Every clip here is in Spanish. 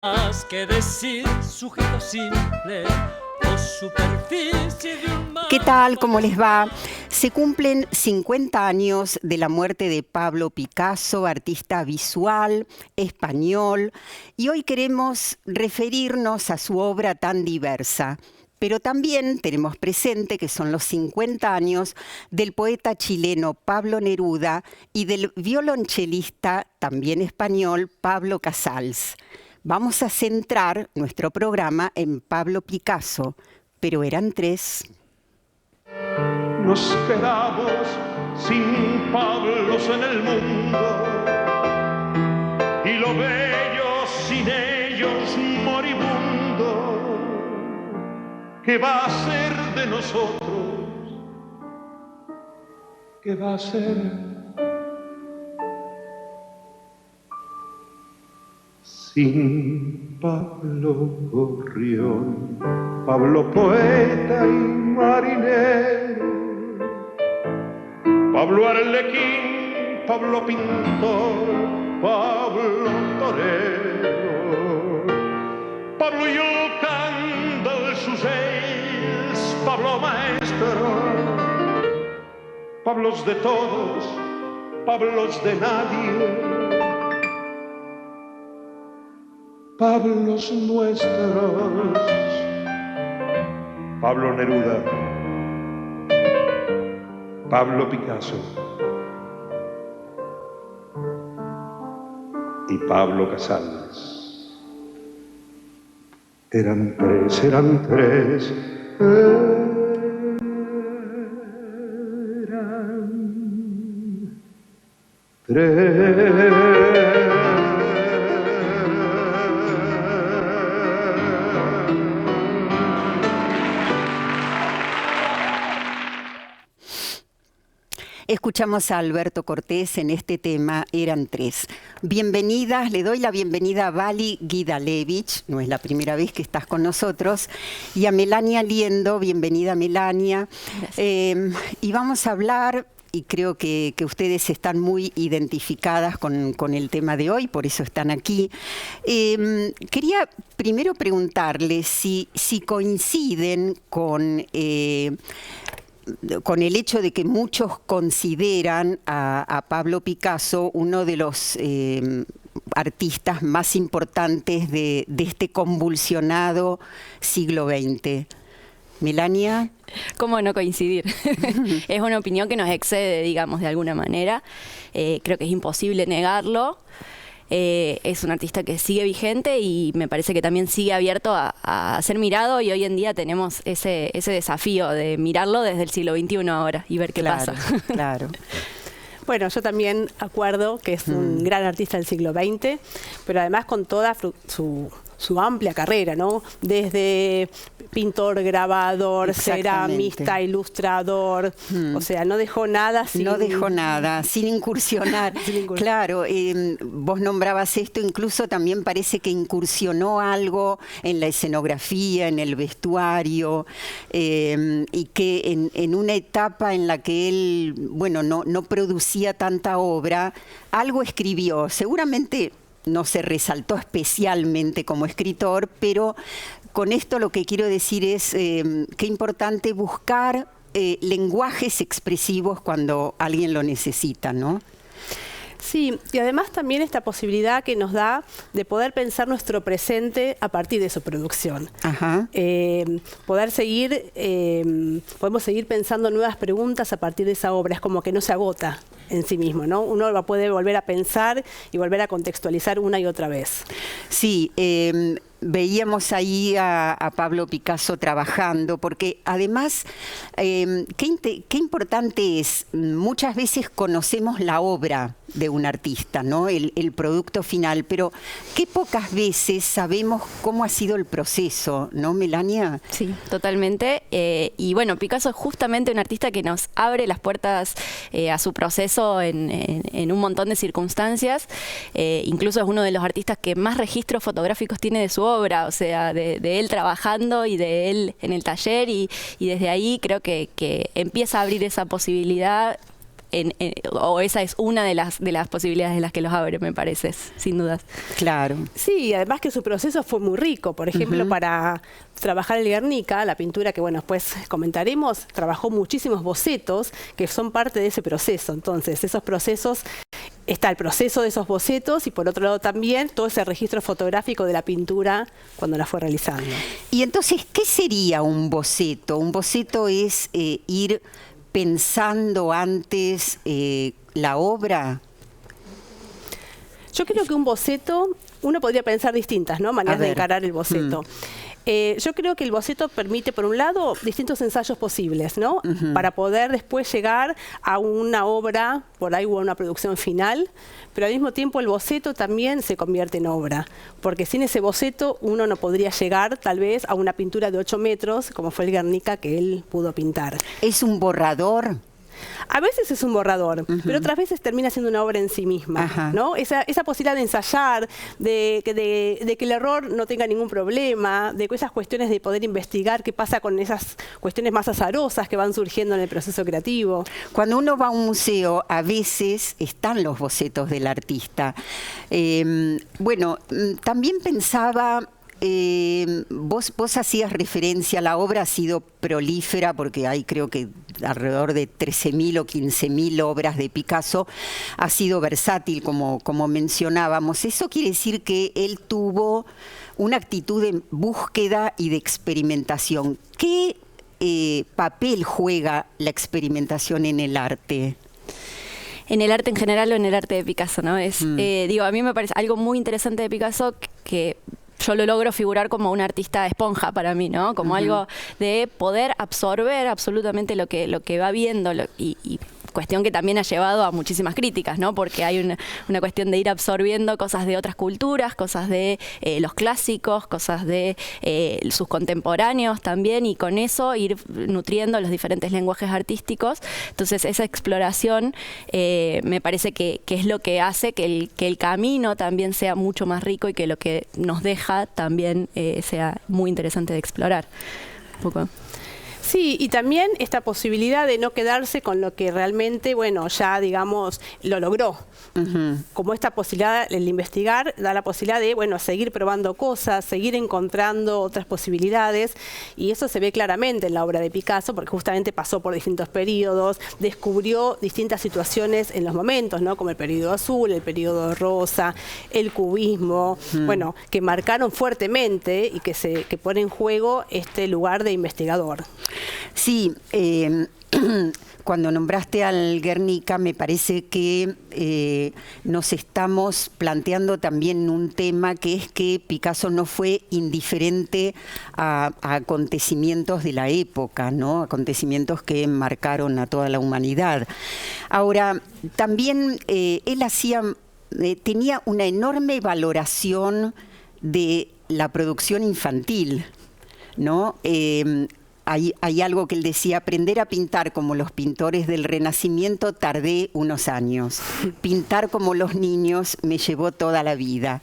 Más que decir sujeto simple o superficie de un mar. ¿Qué tal? ¿Cómo les va? Se cumplen 50 años de la muerte de Pablo Picasso, artista visual, español, y hoy queremos referirnos a su obra tan diversa. Pero también tenemos presente que son los 50 años del poeta chileno Pablo Neruda y del violonchelista, también español, Pablo Casals. Vamos a centrar nuestro programa en Pablo Picasso, pero eran tres. Nos quedamos sin Pablos en el mundo y lo bello sin ellos moribundo. ¿Qué va a ser de nosotros? ¿Qué va a ser? Sin Pablo Gorrión, Pablo poeta y marinero, Pablo Arlequín, Pablo pintor, Pablo torero, Pablo Yulcán dels ocells, Pablo maestro, Pablos de todos, Pablos de nadie, Pablos nuestros, Pablo Neruda, Pablo Picasso y Pablo Casals. Eran tres, eran tres. Escuchamos a Alberto Cortés en este tema, eran tres. Bienvenidas, le doy la bienvenida a Vali Guidalevich, no es la primera vez que estás con nosotros, y a Melania Liendo, bienvenida Melania. Y vamos a hablar, y creo que ustedes están muy identificadas con el tema de hoy, por eso están aquí. Quería primero preguntarles si coinciden con el hecho de que muchos consideran a Pablo Picasso uno de los artistas más importantes de este convulsionado siglo XX. Melania. ¿Cómo no coincidir? Es una opinión que nos excede, digamos, de alguna manera. Creo que es imposible negarlo. Es un artista que sigue vigente y me parece que también sigue abierto a ser mirado, y hoy en día tenemos ese desafío de mirarlo desde el siglo XXI ahora y ver qué pasa. Claro. Bueno, yo también acuerdo que es un gran artista del siglo XX, pero además con toda su amplia carrera, ¿no? Desde pintor, grabador, ceramista, ilustrador, o sea, no dejó nada sin incursionar. Claro, vos nombrabas esto, incluso también parece que incursionó algo en la escenografía, en el vestuario, y que en una etapa en la que él, bueno, no producía tanta obra, algo escribió, seguramente no se resaltó especialmente como escritor, pero con esto lo que quiero decir es qué importante buscar lenguajes expresivos cuando alguien lo necesita, ¿no? Sí, y además también esta posibilidad que nos da de poder pensar nuestro presente a partir de su producción. Ajá. Podemos seguir pensando nuevas preguntas a partir de esa obra, es como que no se agota en sí mismo, ¿no? Uno la puede volver a pensar y volver a contextualizar una y otra vez. Sí, veíamos ahí a Pablo Picasso trabajando, porque además, qué importante es, muchas veces conocemos la obra de un artista, ¿no? El producto final, pero qué pocas veces sabemos cómo ha sido el proceso, ¿no, Melania? Sí, totalmente. Y bueno, Picasso es justamente un artista que nos abre las puertas a su proceso en un montón de circunstancias. Incluso es uno de los artistas que más registros fotográficos tiene de su obra, o sea, de él trabajando y de él en el taller, y desde ahí creo que empieza a abrir esa posibilidad o esa es una de las posibilidades en las que los abre, me parece, sin dudas. Claro. Sí, además que su proceso fue muy rico. Por ejemplo, para trabajar el Guernica, la pintura que, bueno, después comentaremos, trabajó muchísimos bocetos que son parte de ese proceso. Entonces, esos procesos, está el proceso de esos bocetos y por otro lado también todo ese registro fotográfico de la pintura cuando la fue realizando. Y entonces, ¿qué sería un boceto? Un boceto es ir pensando antes la obra. Yo creo que un boceto, uno podría pensar distintas, ¿no?, maneras de encarar el boceto. Yo creo que el boceto permite, por un lado, distintos ensayos posibles, ¿no? Para poder después llegar a una obra, por ahí, o a una producción final, pero al mismo tiempo el boceto también se convierte en obra, porque sin ese boceto uno no podría llegar, tal vez, a una pintura de 8 metros, como fue el Guernica que él pudo pintar. ¿Es un borrador? A veces es un borrador, pero otras veces termina siendo una obra en sí misma, ¿no? Esa posibilidad de ensayar, de que el error no tenga ningún problema, de que esas cuestiones de poder investigar qué pasa con esas cuestiones más azarosas que van surgiendo en el proceso creativo. Cuando uno va a un museo, a veces están los bocetos del artista. Bueno, también pensaba... Vos hacías referencia, la obra ha sido prolífera porque hay creo que alrededor de 13.000 o 15.000 obras de Picasso, ha sido versátil como mencionábamos. Eso quiere decir que él tuvo una actitud de búsqueda y de experimentación. ¿Qué papel juega la experimentación en el arte? En el arte en general o en el arte de Picasso, ¿no? Digo, a mí me parece algo muy interesante de Picasso que yo lo logro figurar como un artista esponja para mí, ¿no? Como algo de poder absorber absolutamente lo que va viendo y cuestión que también ha llevado a muchísimas críticas, ¿no? Porque hay una cuestión de ir absorbiendo cosas de otras culturas, cosas de los clásicos, cosas de sus contemporáneos también, y con eso ir nutriendo los diferentes lenguajes artísticos. Entonces esa exploración me parece que es lo que hace que el camino también sea mucho más rico y que lo que nos deja también sea muy interesante de explorar. Un poco. Sí, y también esta posibilidad de no quedarse con lo que realmente, bueno, ya digamos, lo logró. Como esta posibilidad, el investigar, da la posibilidad de, bueno, seguir probando cosas, seguir encontrando otras posibilidades, y eso se ve claramente en la obra de Picasso, porque justamente pasó por distintos periodos, descubrió distintas situaciones en los momentos, ¿no? Como el periodo azul, el periodo rosa, el cubismo, bueno, que marcaron fuertemente y que pone en juego este lugar de investigador. Sí, cuando nombraste al Guernica me parece que nos estamos planteando también un tema que es que Picasso no fue indiferente a acontecimientos de la época, ¿no? Acontecimientos que marcaron a toda la humanidad. Ahora, también él tenía una enorme valoración de la producción infantil, ¿no? Hay algo que él decía: aprender a pintar como los pintores del Renacimiento tardé unos años. Pintar como los niños me llevó toda la vida.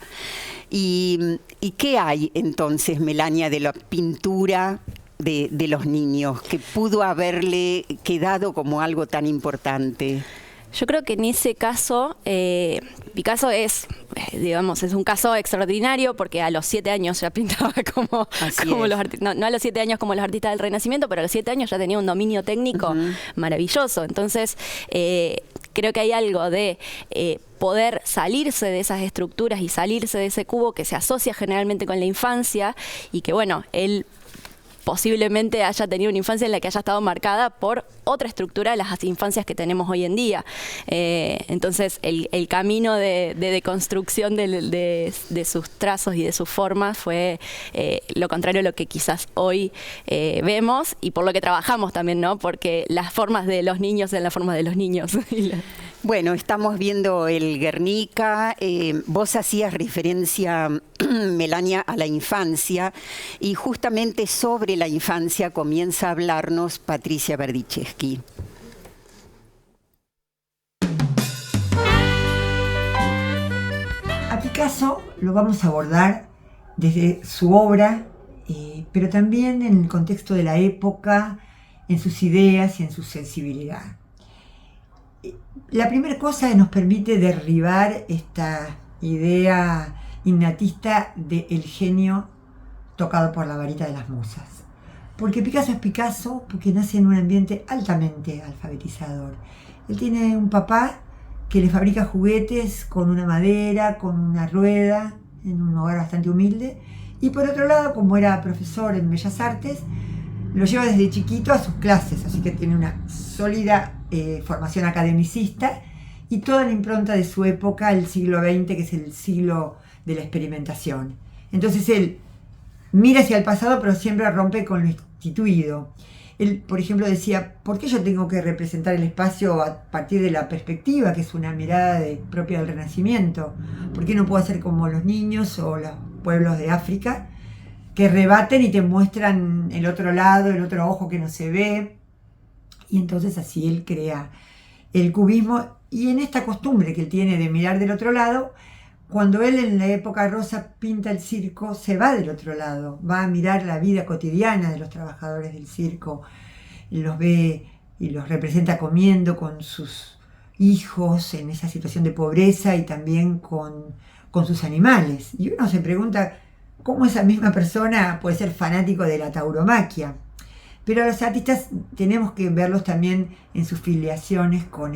¿Y qué hay entonces, Melania, de la pintura de los niños que pudo haberle quedado como algo tan importante? Yo creo que en ese caso, Picasso es un caso extraordinario porque a los 7 años ya pintaba como los artistas, no a los 7 años como los artistas del Renacimiento, pero a los 7 años ya tenía un dominio técnico maravilloso. Entonces, creo que hay algo de poder salirse de esas estructuras y salirse de ese cubo que se asocia generalmente con la infancia, y que, bueno, él posiblemente haya tenido una infancia en la que haya estado marcada por otra estructura de las infancias que tenemos hoy en día. Entonces, el camino de deconstrucción de sus trazos y de sus formas fue lo contrario a lo que quizás hoy vemos, y por lo que trabajamos también, ¿no? Porque las formas de los niños son las formas de los niños. Bueno, estamos viendo el Guernica. Vos hacías referencia, Melania, a la infancia, y justamente sobre la infancia comienza a hablarnos Patricia Berdichevsky. A Picasso lo vamos a abordar desde su obra, pero también en el contexto de la época, en sus ideas y en su sensibilidad. La primera cosa nos permite derribar esta idea innatista del genio tocado por la varita de las musas. Porque Picasso es Picasso porque nace en un ambiente altamente alfabetizador. Él tiene un papá que le fabrica juguetes con una madera, con una rueda, en un hogar bastante humilde. Y por otro lado, como era profesor en Bellas Artes, lo lleva desde chiquito a sus clases, así que tiene una sólida formación academicista y toda la impronta de su época, el siglo XX, que es el siglo de la experimentación. Entonces él mira hacia el pasado, pero siempre rompe con lo instituido. Él, por ejemplo, decía, ¿por qué yo tengo que representar el espacio a partir de la perspectiva, que es una mirada propia del Renacimiento? ¿Por qué no puedo hacer como los niños o los pueblos de África, que rebaten y te muestran el otro lado, el otro ojo que no se ve? Y entonces así él crea el cubismo, y en esta costumbre que él tiene de mirar del otro lado, cuando él en la época rosa pinta el circo, se va del otro lado, va a mirar la vida cotidiana de los trabajadores del circo, los ve y los representa comiendo con sus hijos en esa situación de pobreza y también con sus animales. Y uno se pregunta cómo esa misma persona puede ser fanático de la tauromaquia. Pero a los artistas tenemos que verlos también en sus filiaciones con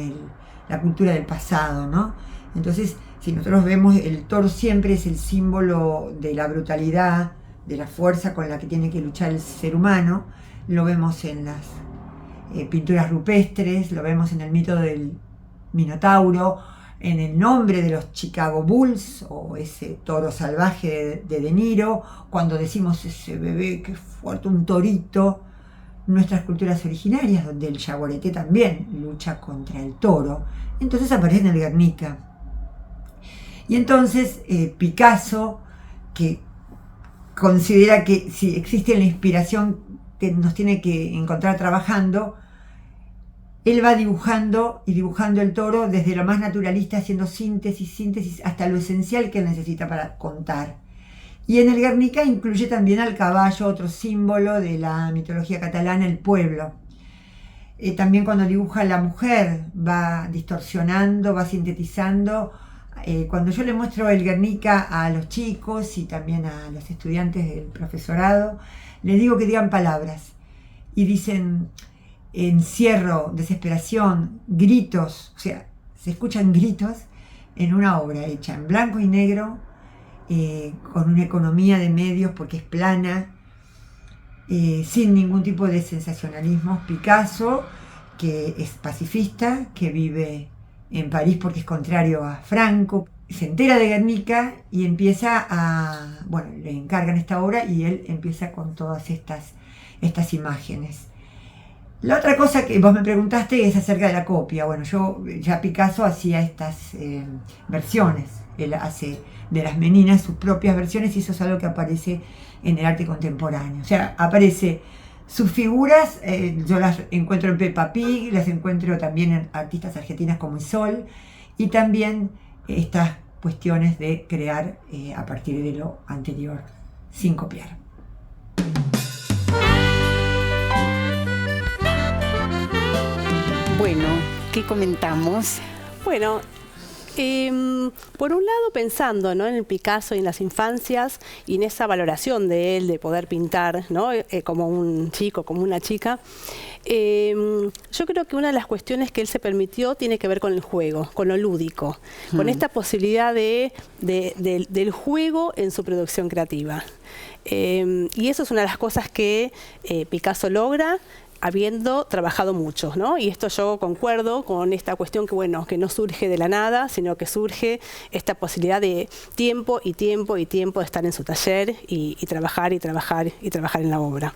la cultura del pasado, ¿no? Entonces, si nosotros vemos, el toro siempre es el símbolo de la brutalidad, de la fuerza con la que tiene que luchar el ser humano. Lo vemos en las pinturas rupestres, lo vemos en el mito del Minotauro, en el nombre de los Chicago Bulls, o ese toro salvaje de De Niro, cuando decimos ese bebé que fuerte, un torito. Nuestras culturas originarias, donde el yaguareté también lucha contra el toro. Entonces aparece en el Guernica. Y entonces Picasso, que considera que si existe la inspiración que nos tiene que encontrar trabajando, él va dibujando y dibujando el toro desde lo más naturalista, haciendo síntesis hasta lo esencial que necesita para contar. Y en el Guernica incluye también al caballo, otro símbolo de la mitología catalana, el pueblo. También cuando dibuja a la mujer va distorsionando, va sintetizando. Cuando yo le muestro el Guernica a los chicos y también a los estudiantes del profesorado, les digo que digan palabras. Y dicen encierro, desesperación, gritos. O sea, se escuchan gritos en una obra hecha en blanco y negro, con una economía de medios porque es plana, sin ningún tipo de sensacionalismo. Picasso, que es pacifista, que vive en París porque es contrario a Franco, se entera de Guernica y empieza le encargan esta obra y él empieza con todas estas imágenes. La otra cosa que vos me preguntaste es acerca de la copia. Bueno, Picasso hacía estas versiones, él hace de las meninas sus propias versiones, y eso es algo que aparece en el arte contemporáneo. O sea, aparece sus figuras, yo las encuentro en Peppa Pig, las encuentro también en artistas argentinas como Isol, y también estas cuestiones de crear a partir de lo anterior, sin copiar. Bueno, ¿qué comentamos? Bueno, por un lado pensando, ¿no?, en el Picasso y en las infancias y en esa valoración de él de poder pintar, ¿no?, como un chico, como una chica, yo creo que una de las cuestiones que él se permitió tiene que ver con el juego, con lo lúdico, con esta posibilidad del juego en su producción creativa. Y eso es una de las cosas que Picasso logra habiendo trabajado mucho, ¿no? Y esto yo concuerdo con esta cuestión que no surge de la nada, sino que surge esta posibilidad de tiempo y tiempo y tiempo de estar en su taller y trabajar y trabajar y trabajar en la obra.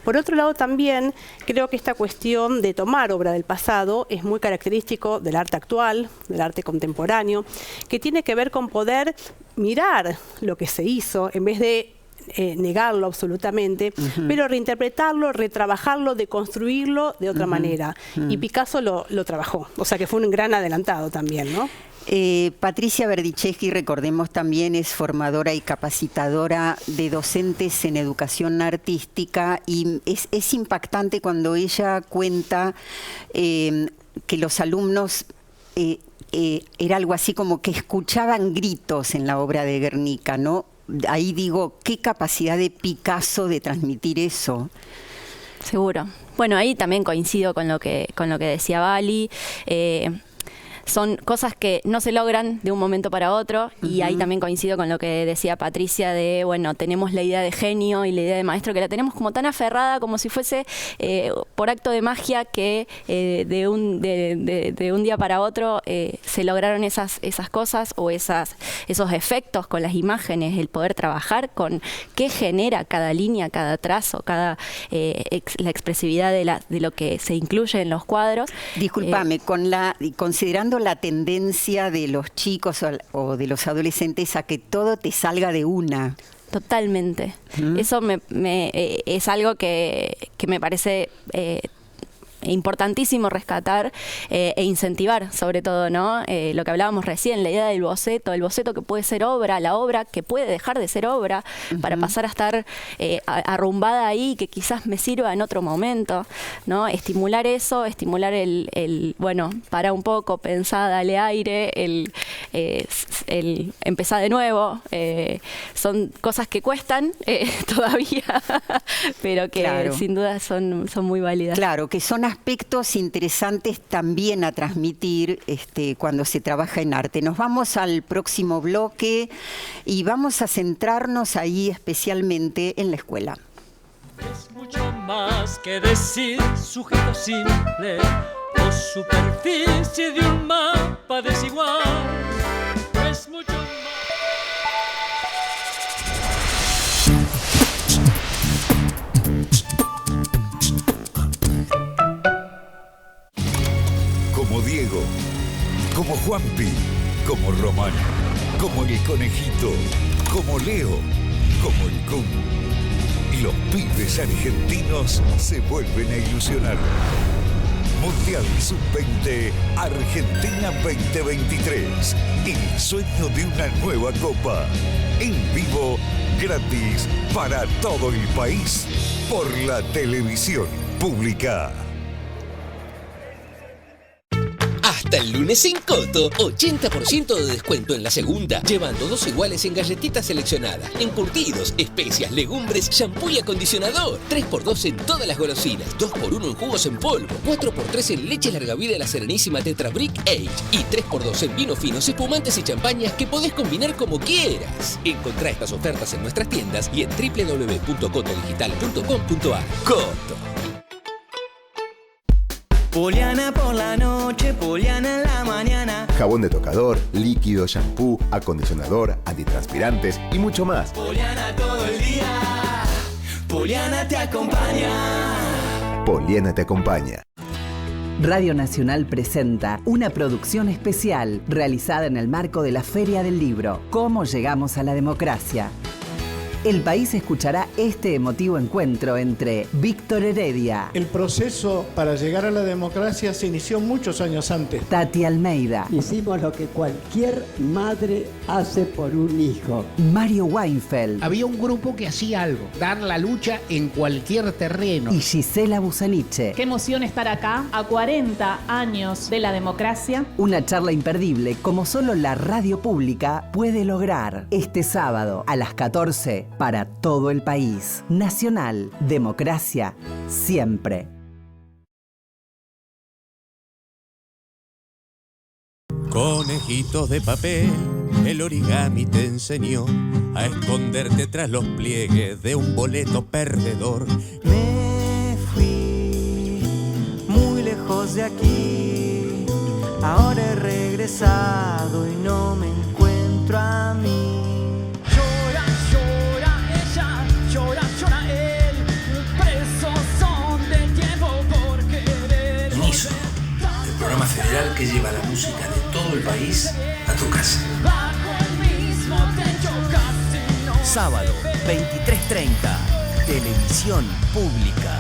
Por otro lado, también creo que esta cuestión de tomar obra del pasado es muy característico del arte actual, del arte contemporáneo, que tiene que ver con poder mirar lo que se hizo en vez de negarlo absolutamente, pero reinterpretarlo, retrabajarlo, deconstruirlo de otra manera. Y Picasso lo trabajó, o sea que fue un gran adelantado también, ¿no? Patricia Berdichevsky, recordemos, también es formadora y capacitadora de docentes en educación artística, y es impactante cuando ella cuenta que los alumnos era algo así como que escuchaban gritos en la obra de Guernica, ¿no? Ahí digo, qué capacidad de Picasso de transmitir eso. Seguro. Bueno, ahí también coincido con lo que decía Vali. Son cosas que no se logran de un momento para otro, y ahí también coincido con lo que decía Patricia de, bueno, tenemos la idea de genio y la idea de maestro que la tenemos como tan aferrada como si fuese por acto de magia que de un día para otro se lograron esas cosas o esos efectos con las imágenes, el poder trabajar con qué genera cada línea, cada trazo, cada la expresividad de lo que se incluye en los cuadros. Discúlpame, considerando la tendencia de los chicos o de los adolescentes a que todo te salga de una. Totalmente. Eso es algo que me parece importantísimo rescatar e incentivar, sobre todo, ¿no? Lo que hablábamos recién, la idea del boceto, el boceto que puede ser obra, la obra que puede dejar de ser obra para pasar a estar arrumbada ahí, que quizás me sirva en otro momento, ¿no? Estimular eso, estimular el bueno, para un poco, pensá, dale aire, el empezar de nuevo, son cosas que cuestan todavía, pero que sin duda son muy válidas. Claro, que son aspectos interesantes también a transmitir cuando se trabaja en arte. Nos vamos al próximo bloque y vamos a centrarnos ahí especialmente en la escuela. Es mucho más que decir sujeto simple o superficie de un mapa desigual. Es mucho más. Como Diego, como Juanpi, como Román, como el Conejito, como Leo, como el Kun. Y los pibes argentinos se vuelven a ilusionar. Mundial Sub-20 Argentina 2023. El sueño de una nueva copa. En vivo, gratis, para todo el país, por la televisión pública. Hasta el lunes en Coto, 80% de descuento en la segunda, llevando 2 iguales en galletitas seleccionadas, encurtidos, especias, legumbres, shampoo y acondicionador. 3x2 en todas las golosinas, 2x1 en jugos en polvo, 4x3 en leche larga vida de la Serenísima Tetra Brick Age y 3x2 en vinos finos, espumantes y champañas que podés combinar como quieras. Encontrá estas ofertas en nuestras tiendas y en www.cotodigital.com.ar. Coto. Poliana por la noche, Poliana en la mañana. Jabón de tocador, líquido, shampoo, acondicionador, antitranspirantes y mucho más. Poliana todo el día. Poliana te acompaña. Poliana te acompaña. Radio Nacional presenta una producción especial realizada en el marco de la Feria del Libro. ¿Cómo llegamos a la democracia? El país escuchará este emotivo encuentro entre Víctor Heredia. El proceso para llegar a la democracia se inició muchos años antes. Tati Almeida. Hicimos lo que cualquier madre hace por un hijo. Mario Weinfeld. Había un grupo que hacía algo, dar la lucha en cualquier terreno. Y Gisela Busaniche. Qué emoción estar acá, a 40 años de la democracia. Una charla imperdible como solo la radio pública puede lograr. Este sábado a las 14 para todo el país. Nacional, democracia, siempre. Conejitos de papel, el origami te enseñó a esconderte tras los pliegues de un boleto perdedor. Me fui muy lejos de aquí, ahora he regresado y no me encuentro a mí. El programa federal que lleva la música de todo el país a tu casa. Sábado, 23:30, Televisión Pública.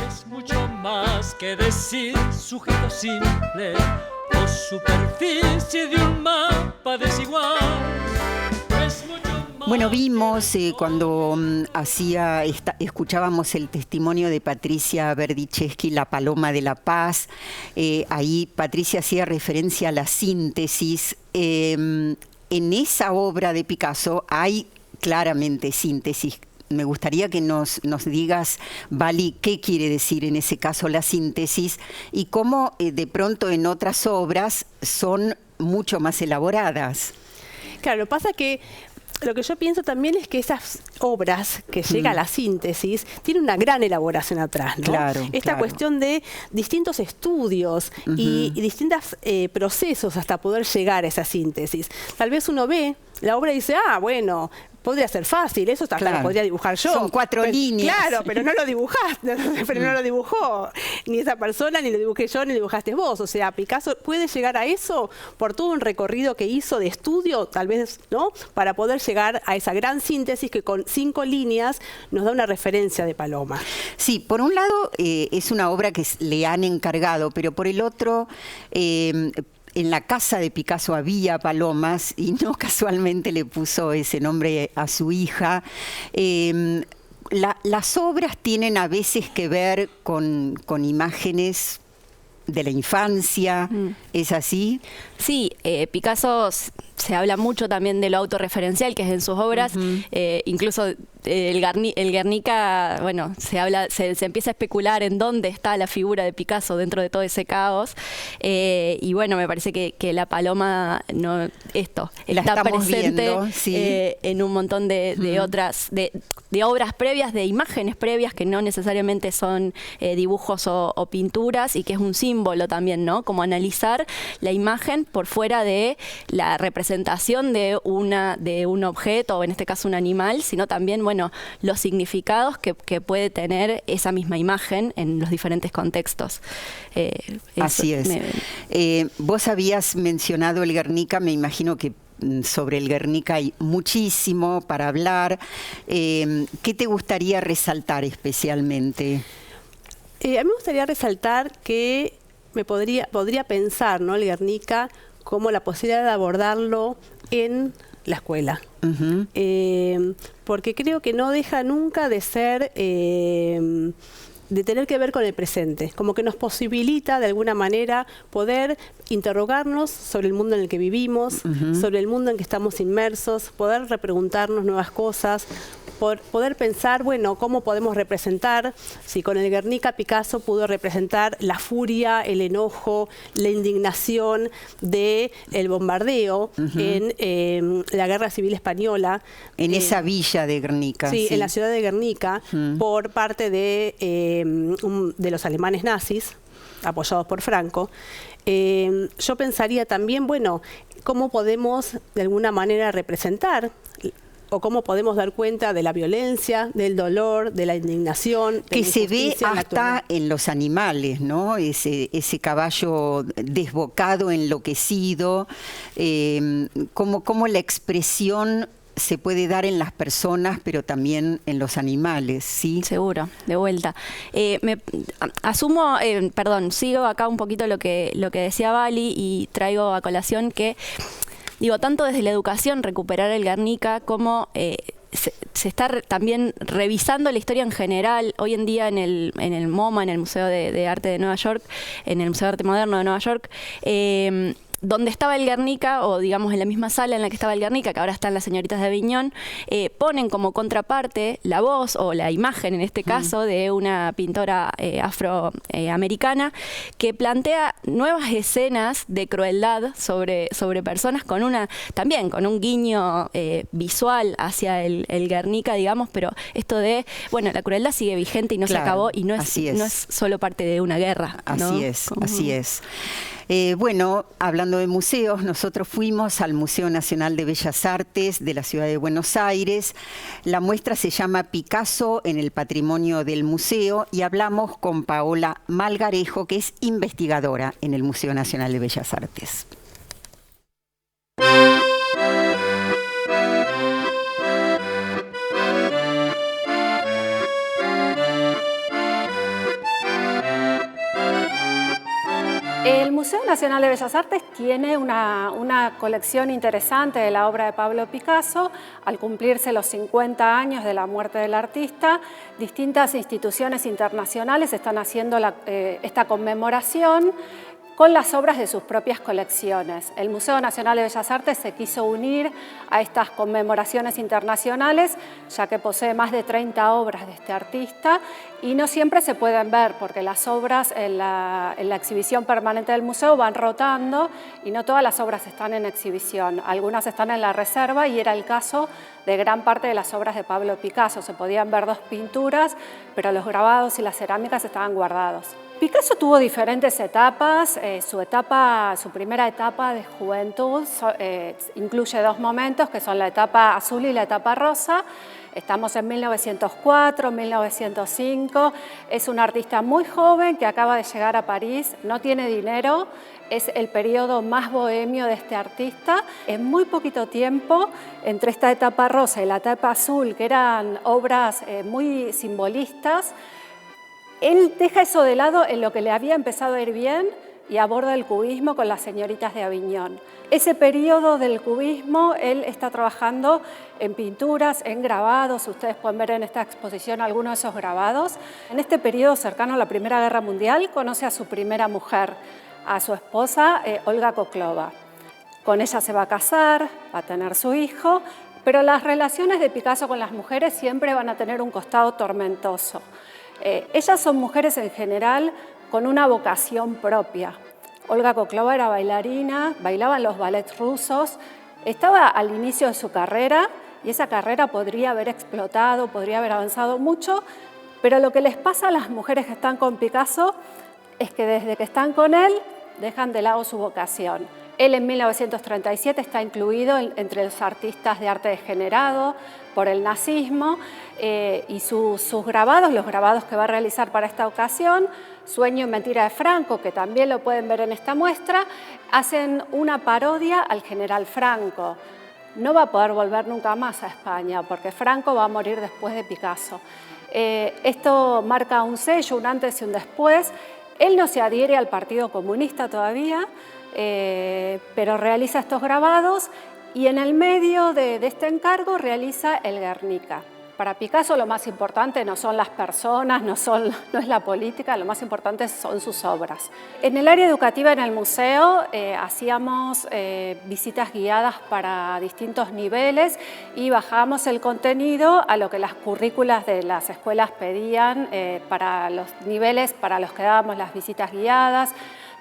Es mucho más que decir sujeto simple o superficie de un mapa desigual. Es mucho más. Bueno, vimos cuando escuchábamos el testimonio de Patricia Berdichevsky, La Paloma de la Paz, ahí Patricia hacía referencia a la síntesis. En esa obra de Picasso hay claramente síntesis. Me gustaría que nos digas, Vali, qué quiere decir en ese caso la síntesis y cómo de pronto en otras obras son mucho más elaboradas. Claro, pasa que lo que yo pienso también es que esas obras que llega a la síntesis tienen una gran elaboración atrás, ¿no? Claro, Esta cuestión de distintos estudios y distintos procesos hasta poder llegar a esa síntesis. Tal vez uno ve la obra y dice, bueno, podría ser fácil, eso también lo podría dibujar yo. Son 4 líneas. Claro, pero no lo dibujaste, pero no lo dibujó ni esa persona, ni lo dibujé yo, ni lo dibujaste vos. O sea, Picasso puede llegar a eso por todo un recorrido que hizo de estudio, tal vez, ¿no? Para poder llegar a esa gran síntesis que con 5 líneas nos da una referencia de Paloma. Sí, por un lado es una obra que le han encargado, pero por el otro... en la casa de Picasso había palomas y no casualmente le puso ese nombre a su hija. Las obras tienen a veces que ver con imágenes de la infancia, ¿es así? Sí, Picasso se habla mucho también de lo autorreferencial que es en sus obras, incluso el Guernica, bueno, se empieza a especular en dónde está la figura de Picasso dentro de todo ese caos, y bueno, me parece que la paloma está presente viendo, sí. En un montón de otras, de obras previas, de imágenes previas que no necesariamente son dibujos o pinturas, y que es un símbolo también, ¿no? Como analizar la imagen por fuera de la representación de un objeto, o en este caso un animal, sino también, bueno, los significados que puede tener esa misma imagen en los diferentes contextos. Así es. Vos habías mencionado el Guernica, me imagino que sobre el Guernica hay muchísimo para hablar. ¿Qué te gustaría resaltar especialmente? A mí me gustaría resaltar que podría pensar, ¿no?, el Guernica como la posibilidad de abordarlo en la escuela. Porque creo que no deja nunca de ser... de tener que ver con el presente, como que nos posibilita de alguna manera poder interrogarnos sobre el mundo en el que vivimos, sobre el mundo en que estamos inmersos, poder repreguntarnos nuevas cosas, poder pensar, bueno, cómo podemos representar, si con el Guernica Picasso pudo representar la furia, el enojo, la indignación del bombardeo en la Guerra Civil Española. En esa villa de Guernica. Sí, en la ciudad de Guernica, por parte de los alemanes nazis, apoyados por Franco. Yo pensaría también, bueno, cómo podemos de alguna manera representar o cómo podemos dar cuenta de la violencia, del dolor, de la indignación. Que se ve hasta en los animales, ¿no? Ese caballo desbocado, enloquecido, cómo la expresión se puede dar en las personas, pero también en los animales, ¿sí? Seguro, de vuelta. Sigo acá un poquito lo que decía Vali y traigo a colación que, digo, tanto desde la educación, recuperar el Guernica, como se está también revisando la historia en general. Hoy en día en el MoMA, en el Museo de Arte de Nueva York, en el Museo de Arte Moderno de Nueva York, donde estaba el Guernica, o digamos en la misma sala en la que estaba el Guernica, que ahora están las señoritas de Aviñón, ponen como contraparte la voz o la imagen, en este caso, de una pintora afroamericana que plantea nuevas escenas de crueldad sobre personas, también con un guiño visual hacia el Guernica, digamos, pero esto de, bueno, la crueldad sigue vigente y no se acabó, y no es solo parte de una guerra, ¿no? Así es. Bueno, hablando de museos, nosotros fuimos al Museo Nacional de Bellas Artes de la Ciudad de Buenos Aires. La muestra se llama Picasso en el patrimonio del museo y hablamos con Paola Malgarejo, que es investigadora en el Museo Nacional de Bellas Artes. El Museo Nacional de Bellas Artes tiene una colección interesante de la obra de Pablo Picasso. Al cumplirse los 50 años de la muerte del artista, distintas instituciones internacionales están haciendo esta conmemoración con las obras de sus propias colecciones. El Museo Nacional de Bellas Artes se quiso unir a estas conmemoraciones internacionales, ya que posee más de 30 obras de este artista, y no siempre se pueden ver, porque las obras en la exhibición permanente del museo van rotando, y no todas las obras están en exhibición. Algunas están en la reserva, y era el caso de gran parte de las obras de Pablo Picasso. Se podían ver 2 pinturas, pero los grabados y las cerámicas estaban guardados. Picasso tuvo diferentes etapas. Su primera etapa de juventud incluye 2 momentos, que son la etapa azul y la etapa rosa. Estamos en 1904, 1905. Es un artista muy joven que acaba de llegar a París, no tiene dinero. Es el periodo más bohemio de este artista. En muy poquito tiempo, entre esta etapa rosa y la etapa azul, que eran obras muy simbolistas, él deja eso de lado en lo que le había empezado a ir bien y aborda el cubismo con las señoritas de Aviñón. Ese periodo del cubismo, él está trabajando en pinturas, en grabados. Ustedes pueden ver en esta exposición algunos de esos grabados. En este periodo cercano a la Primera Guerra Mundial, conoce a su primera mujer, a su esposa Olga Koklova. Con ella se va a casar, va a tener su hijo, pero las relaciones de Picasso con las mujeres siempre van a tener un costado tormentoso. Ellas son mujeres en general con una vocación propia. Olga Koklova era bailarina, bailaba en los ballets rusos, estaba al inicio de su carrera y esa carrera podría haber explotado, podría haber avanzado mucho, pero lo que les pasa a las mujeres que están con Picasso es que desde que están con él dejan de lado su vocación. Él en 1937 está incluido entre los artistas de arte degenerado por el nazismo y sus grabados, los grabados que va a realizar para esta ocasión, Sueño y mentira de Franco, que también lo pueden ver en esta muestra, hacen una parodia al general Franco. No va a poder volver nunca más a España porque Franco va a morir después de Picasso. Esto marca un sello, un antes y un después. Él no se adhiere al Partido Comunista todavía, pero realiza estos grabados y en el medio de este encargo realiza el Guernica. Para Picasso lo más importante no son las personas, no es la política, lo más importante son sus obras. En el área educativa en el museo hacíamos visitas guiadas para distintos niveles y bajábamos el contenido a lo que las currículas de las escuelas pedían para los niveles para los que dábamos las visitas guiadas.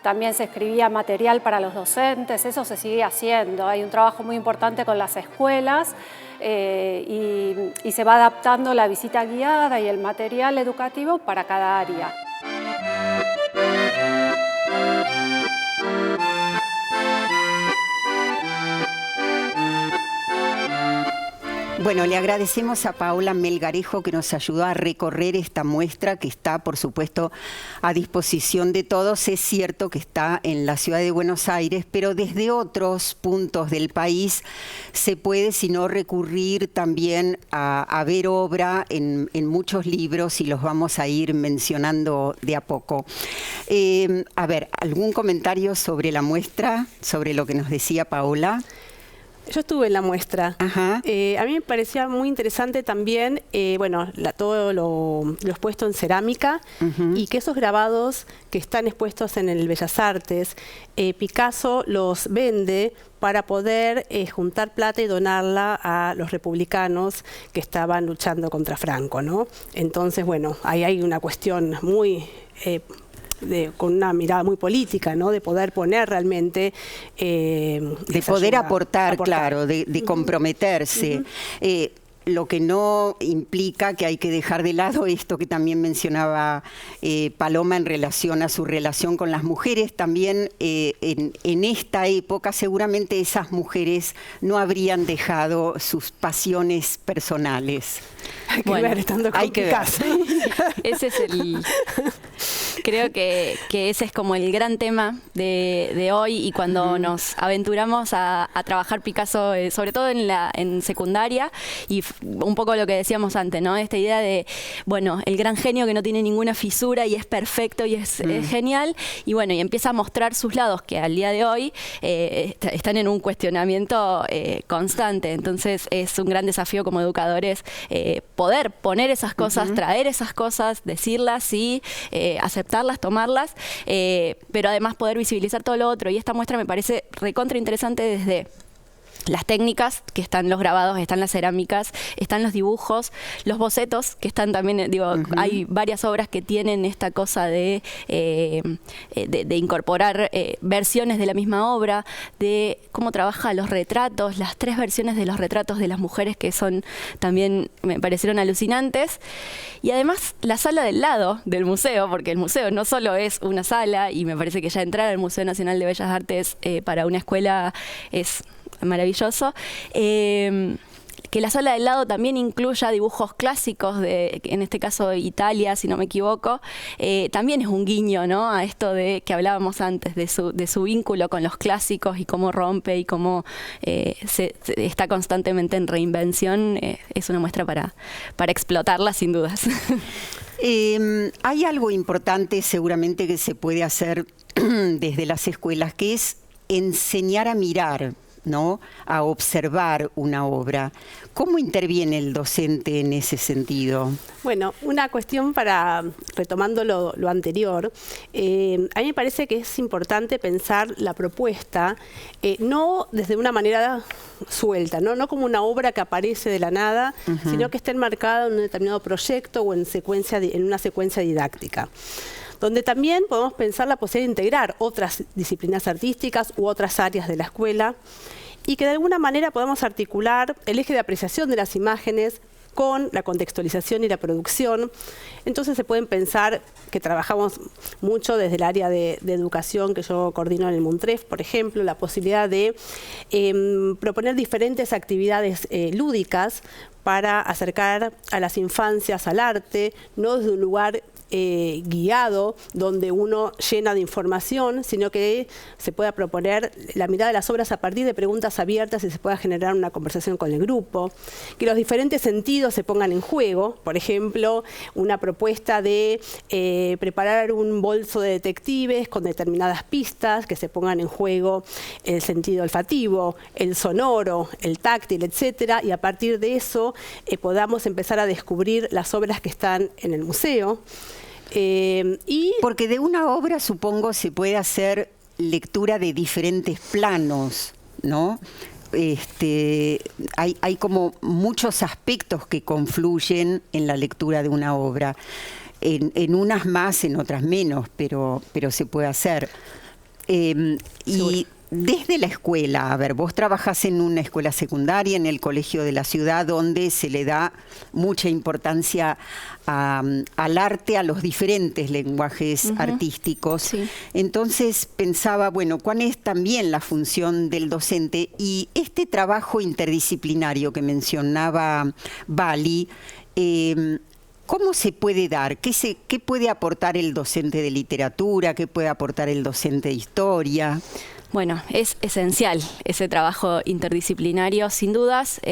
También se escribía material para los docentes, eso se sigue haciendo. Hay un trabajo muy importante con las escuelas y se va adaptando la visita guiada y el material educativo para cada área. Bueno, le agradecemos a Paola Melgarejo que nos ayudó a recorrer esta muestra que está, por supuesto, a disposición de todos. Es cierto que está en la ciudad de Buenos Aires, pero desde otros puntos del país se puede, si no, recurrir también a ver obra en muchos libros y los vamos a ir mencionando de a poco. A ver, ¿algún comentario sobre la muestra, sobre lo que nos decía Paola? Yo estuve en la muestra. A mí me parecía muy interesante también, todo lo expuesto en cerámica y que esos grabados que están expuestos en el Bellas Artes, Picasso los vende para poder juntar plata y donarla a los republicanos que estaban luchando contra Franco, ¿no? Entonces, bueno, ahí hay una cuestión muy... con una mirada muy política, ¿no? De poder poner realmente... de poder aportar, claro, de comprometerse. Lo que no implica que hay que dejar de lado esto que también mencionaba Paloma en relación a su relación con las mujeres. También en esta época seguramente esas mujeres no habrían dejado sus pasiones personales. Hay que ver, estando con Picasso. Ese es el... Creo que ese es como el gran tema de hoy, y cuando nos aventuramos a trabajar Picasso, sobre todo en secundaria, y un poco lo que decíamos antes, ¿no? Esta idea de, bueno, el gran genio que no tiene ninguna fisura y es perfecto y es genial, y bueno, y empieza a mostrar sus lados que al día de hoy están en un cuestionamiento constante. Entonces es un gran desafío como educadores poder poner esas cosas, traer esas cosas, decirlas y aceptarlas, tomarlas, pero además poder visibilizar todo lo otro. Y esta muestra me parece recontra interesante desde las técnicas, que están los grabados, están las cerámicas, están los dibujos, los bocetos, que están también, digo, hay varias obras que tienen esta cosa de incorporar versiones de la misma obra, de cómo trabaja los retratos, las 3 versiones de los retratos de las mujeres, que son también, me parecieron alucinantes. Y además la sala del lado del museo, porque el museo no solo es una sala, y me parece que ya entrar al Museo Nacional de Bellas Artes para una escuela es maravilloso. Que la sala del lado también incluya dibujos clásicos de, en este caso, Italia, si no me equivoco, también es un guiño, ¿no?, a esto de que hablábamos antes, de su vínculo con los clásicos y cómo rompe y cómo está constantemente en reinvención. Es una muestra para explotarla, sin dudas. Hay algo importante seguramente que se puede hacer desde las escuelas, que es enseñar a mirar, ¿no?, a observar una obra. ¿Cómo interviene el docente en ese sentido? Bueno, una cuestión retomando lo anterior, a mí me parece que es importante pensar la propuesta no desde una manera suelta, no como una obra que aparece de la nada, sino que esté enmarcada en un determinado proyecto o en una secuencia didáctica, donde también podemos pensar la posibilidad de integrar otras disciplinas artísticas u otras áreas de la escuela, y que de alguna manera podamos articular el eje de apreciación de las imágenes con la contextualización y la producción. Entonces se pueden pensar, que trabajamos mucho desde el área de educación que yo coordino en el Muntref, por ejemplo, la posibilidad de proponer diferentes actividades lúdicas para acercar a las infancias al arte, no desde un lugar guiado, donde uno llena de información, sino que se pueda proponer la mirada de las obras a partir de preguntas abiertas y se pueda generar una conversación con el grupo, que los diferentes sentidos se pongan en juego. Por ejemplo, una propuesta de preparar un bolso de detectives con determinadas pistas, que se pongan en juego el sentido olfativo, el sonoro, el táctil, etcétera, y a partir de eso podamos empezar a descubrir las obras que están en el museo. Porque de una obra, supongo, se puede hacer lectura de diferentes planos, ¿no? Hay como muchos aspectos que confluyen en la lectura de una obra. En unas más, en otras menos, pero se puede hacer. Y desde la escuela, a ver, vos trabajás en una escuela secundaria, en el colegio de la ciudad, donde se le da mucha importancia al arte, a los diferentes lenguajes artísticos. Sí. Entonces pensaba, bueno, ¿cuál es también la función del docente? Y este trabajo interdisciplinario que mencionaba Vali, ¿cómo se puede dar? ¿Qué puede aportar el docente de literatura? ¿Qué puede aportar el docente de historia? Bueno, es esencial ese trabajo interdisciplinario, sin dudas.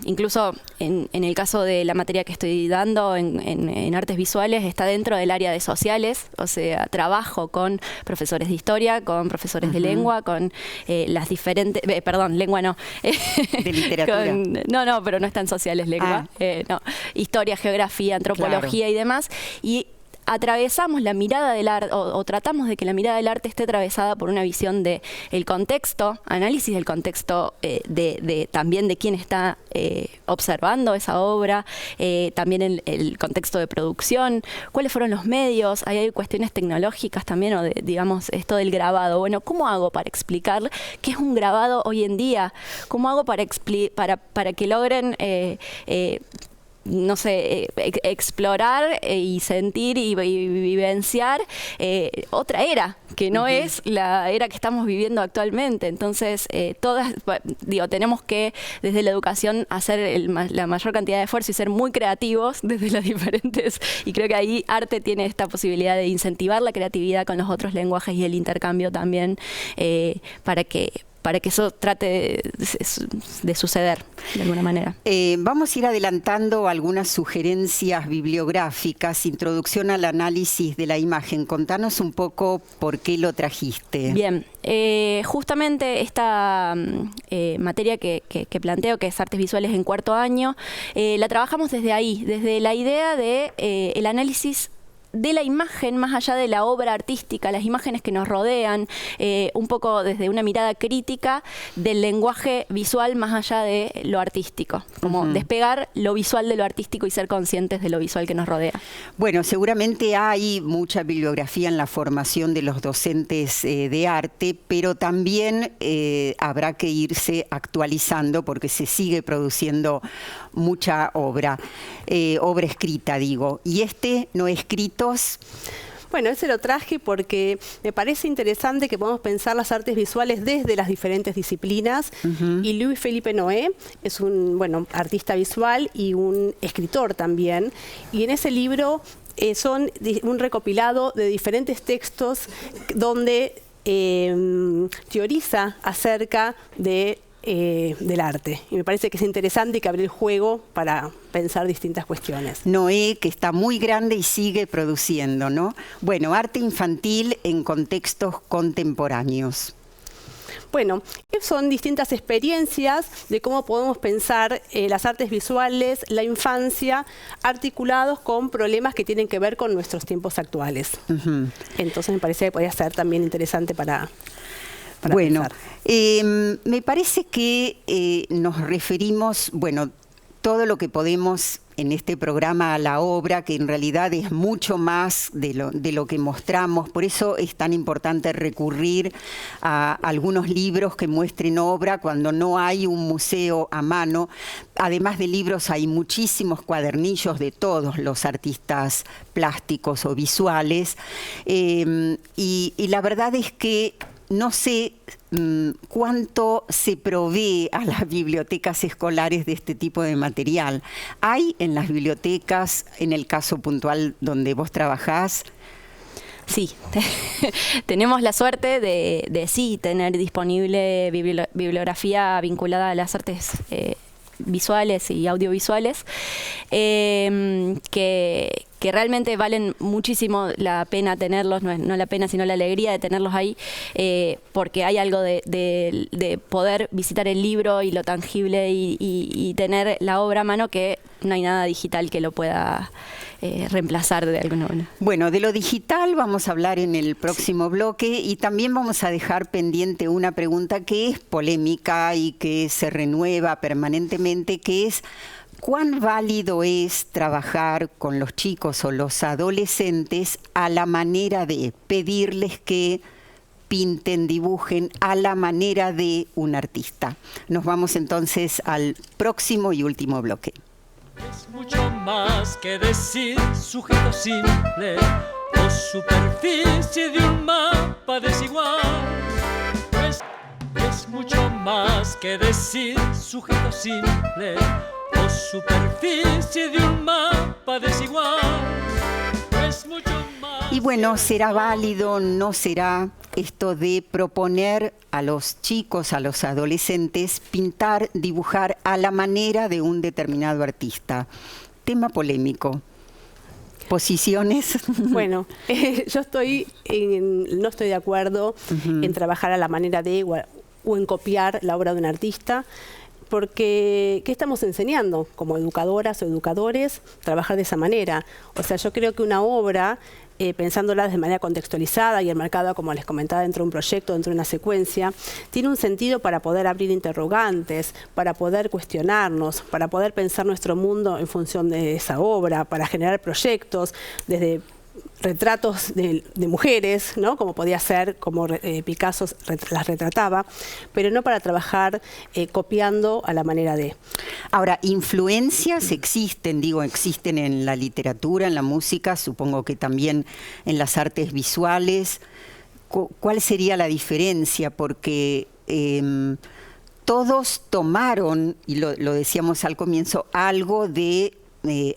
Incluso en el caso de la materia que estoy dando en artes visuales, está dentro del área de sociales, o sea, trabajo con profesores de historia, con profesores de lengua, con las diferentes... perdón, lengua no. De literatura. No, pero no están sociales, lengua. No, historia, geografía, antropología y demás. Y atravesamos la mirada del arte, o tratamos de que la mirada del arte esté atravesada por una visión de el contexto, análisis del contexto, también de quién está observando esa obra, también el contexto de producción, cuáles fueron los medios, hay cuestiones tecnológicas también, o digamos, esto del grabado. Bueno, ¿cómo hago para explicar qué es un grabado hoy en día? ¿Cómo hago para que logren no sé, explorar y sentir y vivenciar otra era, que no es la era que estamos viviendo actualmente. Entonces, tenemos que, desde la educación, hacer la mayor cantidad de esfuerzo y ser muy creativos desde las diferentes, y creo que ahí arte tiene esta posibilidad de incentivar la creatividad con los otros lenguajes y el intercambio también, para que eso trate de suceder de alguna manera. Vamos a ir adelantando algunas sugerencias bibliográficas. Introducción al análisis de la imagen. Contanos un poco por qué lo trajiste. Bien, justamente esta materia que planteo, que es Artes Visuales en cuarto año, la trabajamos desde ahí, desde la idea de el análisis de la imagen más allá de la obra artística, las imágenes que nos rodean, un poco desde una mirada crítica del lenguaje visual más allá de lo artístico, como despegar lo visual de lo artístico y ser conscientes de lo visual que nos rodea. Bueno, seguramente hay mucha bibliografía en la formación de los docentes de arte, pero también habrá que irse actualizando porque se sigue produciendo mucha obra escrita, digo. Y no escritos. Bueno, ese lo traje porque me parece interesante que podamos pensar las artes visuales desde las diferentes disciplinas. Y Luis Felipe Noé es un artista visual y un escritor también. Y en ese libro son un recopilado de diferentes textos donde teoriza acerca del arte. Y me parece que es interesante que abre el juego para pensar distintas cuestiones. Noé, que está muy grande y sigue produciendo, ¿no? Bueno, arte infantil en contextos contemporáneos. Bueno, son distintas experiencias de cómo podemos pensar las artes visuales, la infancia, articulados con problemas que tienen que ver con nuestros tiempos actuales. Entonces me parece que podría ser también interesante para bueno, me parece que nos referimos, todo lo que podemos en este programa a la obra, que en realidad es mucho más de lo que mostramos. Por eso es tan importante recurrir a algunos libros que muestren obra cuando no hay un museo a mano. Además de libros, hay muchísimos cuadernillos de todos los artistas plásticos o visuales. Y la verdad es que no sé cuánto se provee a las bibliotecas escolares de este tipo de material. ¿Hay en las bibliotecas, en el caso puntual donde vos trabajás? Sí, tenemos la suerte de sí tener disponible bibliografía vinculada a las artes visuales y audiovisuales, que realmente valen muchísimo la pena tenerlos, no la pena sino la alegría de tenerlos ahí, porque hay algo de poder visitar el libro y lo tangible y tener la obra a mano, que no hay nada digital que lo pueda reemplazar de alguna manera. Bueno, de lo digital vamos a hablar en el próximo bloque, y también vamos a dejar pendiente una pregunta que es polémica y que se renueva permanentemente, que es: ¿cuán válido es trabajar con los chicos o los adolescentes a la manera de pedirles que pinten, dibujen a la manera de un artista? Nos vamos entonces al próximo y último bloque. Es mucho más que decir sujeto simple o superficie de un mapa desigual. Es mucho más que decir sujeto simple o superficie de un mapa desigual. Es mucho más. Y bueno, ¿será válido, no será esto de proponer a los chicos, a los adolescentes, pintar, dibujar a la manera de un determinado artista? Tema polémico. ¿Posiciones? Bueno, yo no estoy de acuerdo en trabajar a la manera de o en copiar la obra de un artista. Porque, ¿qué estamos enseñando como educadoras o educadores? Trabajar de esa manera. O sea, yo creo que una obra, pensándola de manera contextualizada y enmarcada, como les comentaba, dentro de un proyecto, dentro de una secuencia, tiene un sentido para poder abrir interrogantes, para poder cuestionarnos, para poder pensar nuestro mundo en función de esa obra, para generar proyectos desde retratos de mujeres, ¿no? Como podía ser, como Picasso las retrataba, pero no para trabajar copiando a la manera de. Ahora, influencias existen en la literatura, en la música, supongo que también en las artes visuales. ¿Cuál sería la diferencia? Porque todos tomaron, y lo decíamos al comienzo, algo de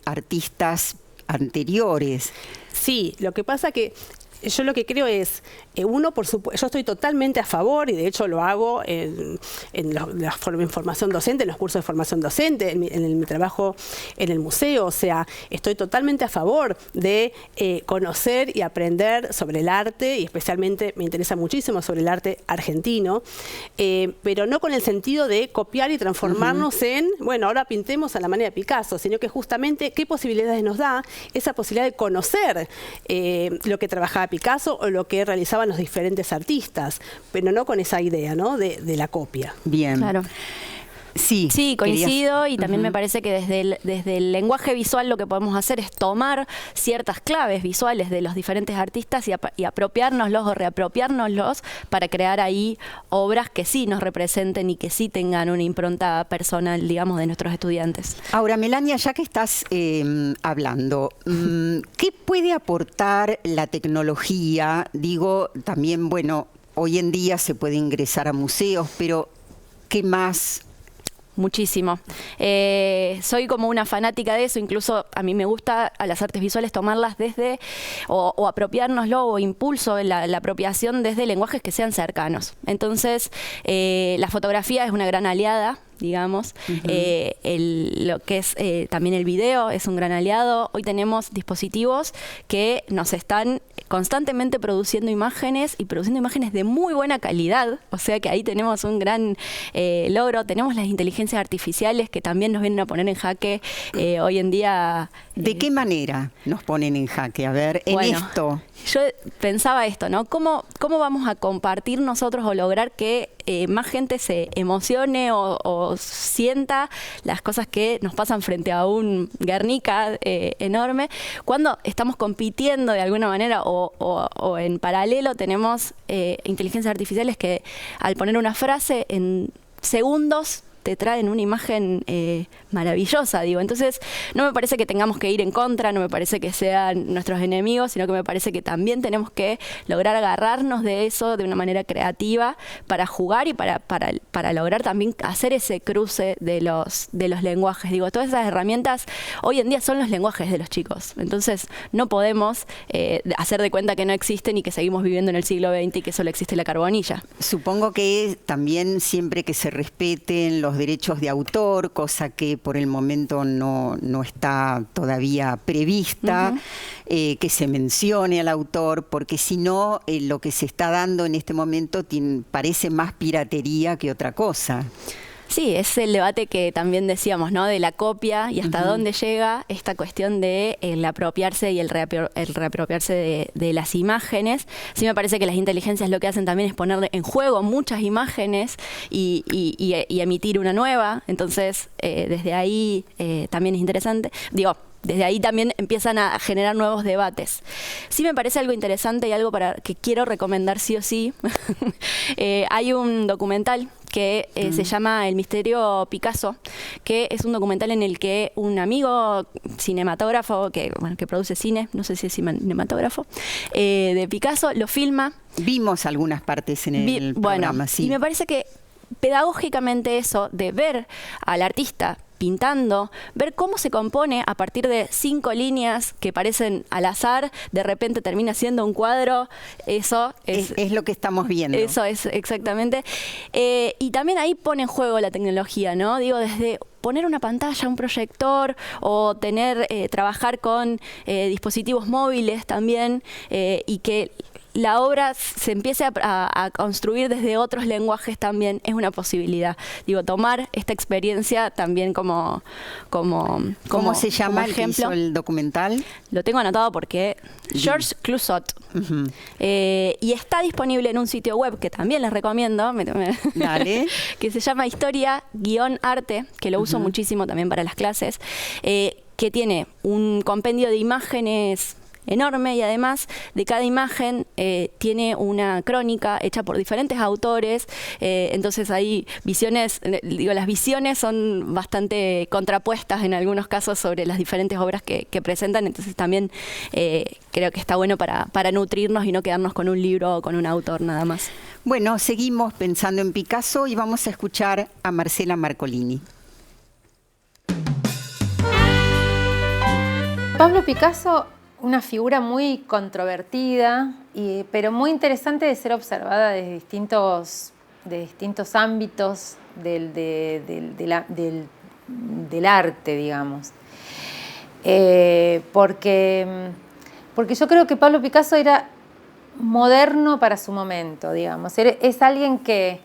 artistas anteriores. Sí, lo que pasa que yo lo que creo es, uno, por supuesto, yo estoy totalmente a favor, y de hecho lo hago en formación docente, en los cursos de formación docente, en mi trabajo en el museo. O sea, estoy totalmente a favor de conocer y aprender sobre el arte, y especialmente me interesa muchísimo sobre el arte argentino, pero no con el sentido de copiar y transformarnos en, bueno, ahora pintemos a la manera de Picasso, sino que justamente qué posibilidades nos da esa posibilidad de conocer lo que trabajaba Picasso o lo que realizaban los diferentes artistas, pero no con esa idea, ¿no? de la copia. Bien. Claro. Sí, coincido, y también me parece que desde el lenguaje visual lo que podemos hacer es tomar ciertas claves visuales de los diferentes artistas y apropiárnoslos o reapropiárnoslos para crear ahí obras que sí nos representen y que sí tengan una impronta personal, digamos, de nuestros estudiantes. Ahora, Melania, ya que estás hablando, ¿qué puede aportar la tecnología? Digo, también, bueno, hoy en día se puede ingresar a museos, pero ¿qué más? Muchísimo. Soy como una fanática de eso, incluso a mí me gusta a las artes visuales tomarlas desde, o apropiárnoslo, o impulso la apropiación desde lenguajes que sean cercanos. Entonces, la fotografía es una gran aliada, digamos. Lo que es también el video es un gran aliado. Hoy tenemos dispositivos que nos están constantemente produciendo imágenes, y produciendo imágenes de muy buena calidad, o sea que ahí tenemos un gran logro. Tenemos las inteligencias artificiales que también nos vienen a poner en jaque hoy en día. ¿De qué manera nos ponen en jaque? A ver, en esto. Yo pensaba esto, ¿no? ¿Cómo vamos a compartir nosotros o lograr que más gente se emocione o sienta las cosas que nos pasan frente a un Guernica enorme, cuando estamos compitiendo de alguna manera, o en paralelo tenemos inteligencias artificiales que al poner una frase en segundos te traen una imagen maravillosa, digo. Entonces, no me parece que tengamos que ir en contra, no me parece que sean nuestros enemigos, sino que me parece que también tenemos que lograr agarrarnos de eso de una manera creativa para jugar y para lograr también hacer ese cruce de los lenguajes. Digo, todas esas herramientas hoy en día son los lenguajes de los chicos. Entonces, no podemos hacer de cuenta que no existen y que seguimos viviendo en el siglo XX y que solo existe la carbonilla. Supongo que también siempre que se respeten los derechos de autor, cosa que por el momento no está todavía prevista, que se mencione al autor, porque si no, lo que se está dando en este momento parece más piratería que otra cosa. Sí, es el debate que también decíamos, ¿no? De la copia y hasta dónde llega esta cuestión de el apropiarse y el reapropiarse de las imágenes. Sí, me parece que las inteligencias lo que hacen también es poner en juego muchas imágenes y emitir una nueva. Entonces, desde ahí también es interesante. Digo, desde ahí también empiezan a generar nuevos debates. Sí me parece algo interesante y algo que quiero recomendar sí o sí. Hay un documental que se llama El misterio Picasso, que es un documental en el que un amigo cinematógrafo que produce cine, no sé si es cinematógrafo, de Picasso, lo filma. Vimos algunas partes en el programa, sí. Y me parece que pedagógicamente eso de ver al artista pintando, ver cómo se compone a partir de 5 líneas que parecen al azar, de repente termina siendo un cuadro, eso es lo que estamos viendo. Eso es exactamente. Y también ahí pone en juego la tecnología, ¿no? Digo, desde poner una pantalla, un proyector, o trabajar con dispositivos móviles también, y que la obra se empiece a construir desde otros lenguajes también es una posibilidad. Digo, tomar esta experiencia también como ¿Cómo se llama el que hizo el documental? Lo tengo anotado porque Georges Clouzot. Y está disponible en un sitio web que también les recomiendo, Dale. que se llama Historia-Arte, que lo uso muchísimo también para las clases, que tiene un compendio de imágenes enorme, y además de cada imagen tiene una crónica hecha por diferentes autores, entonces hay visiones, las visiones son bastante contrapuestas en algunos casos sobre las diferentes obras que presentan, entonces también creo que está bueno para nutrirnos y no quedarnos con un libro o con un autor nada más. Bueno, seguimos pensando en Picasso y vamos a escuchar a Marcela Marcolini. Pablo Picasso, una figura muy controvertida, pero muy interesante de ser observada desde distintos ámbitos del arte, digamos. Porque yo creo que Pablo Picasso era moderno para su momento, digamos. Es alguien que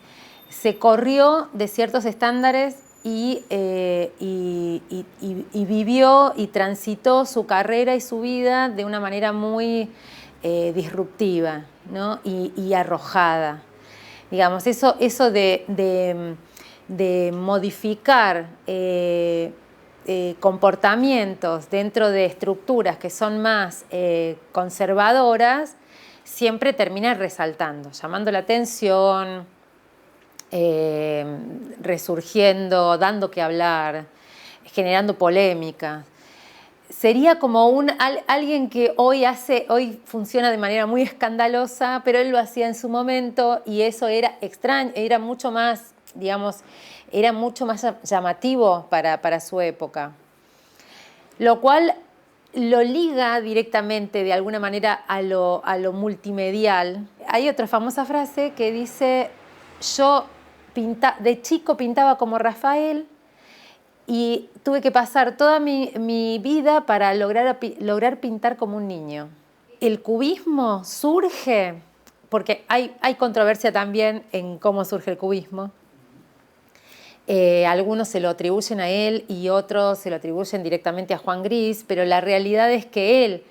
se corrió de ciertos estándares y vivió y transitó su carrera y su vida de una manera muy disruptiva, ¿no? y arrojada. Digamos, eso de modificar comportamientos dentro de estructuras que son más conservadoras, siempre termina resaltando, llamando la atención, resurgiendo, dando que hablar, generando polémica. Sería como alguien que hoy funciona de manera muy escandalosa, pero él lo hacía en su momento y eso era extraño, era mucho más, digamos, era mucho más llamativo para su época. Lo cual lo liga directamente de alguna manera a lo multimedial. Hay otra famosa frase que dice: yo de chico pintaba como Rafael y tuve que pasar toda mi vida para lograr pintar como un niño. El cubismo surge, porque hay controversia también en cómo surge el cubismo. Algunos se lo atribuyen a él y otros se lo atribuyen directamente a Juan Gris, pero la realidad es que él,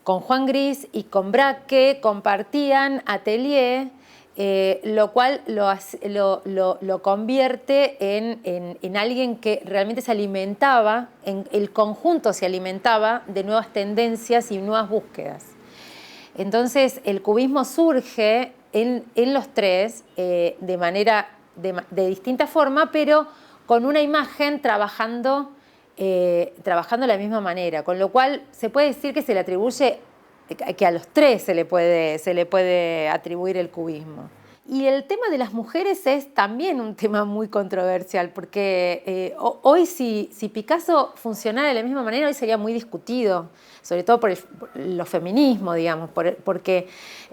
con Juan Gris y con Braque, compartían atelier, lo cual lo convierte en alguien que realmente se alimentaba, el conjunto se alimentaba de nuevas tendencias y nuevas búsquedas. Entonces el cubismo surge en los tres de manera de distinta forma, pero con una imagen trabajando de la misma manera, con lo cual se puede decir que se le atribuye, que a los tres se le puede atribuir el cubismo. Y el tema de las mujeres es también un tema muy controversial, porque hoy si Picasso funcionara de la misma manera, hoy sería muy discutido, sobre todo por los feminismos, digamos, porque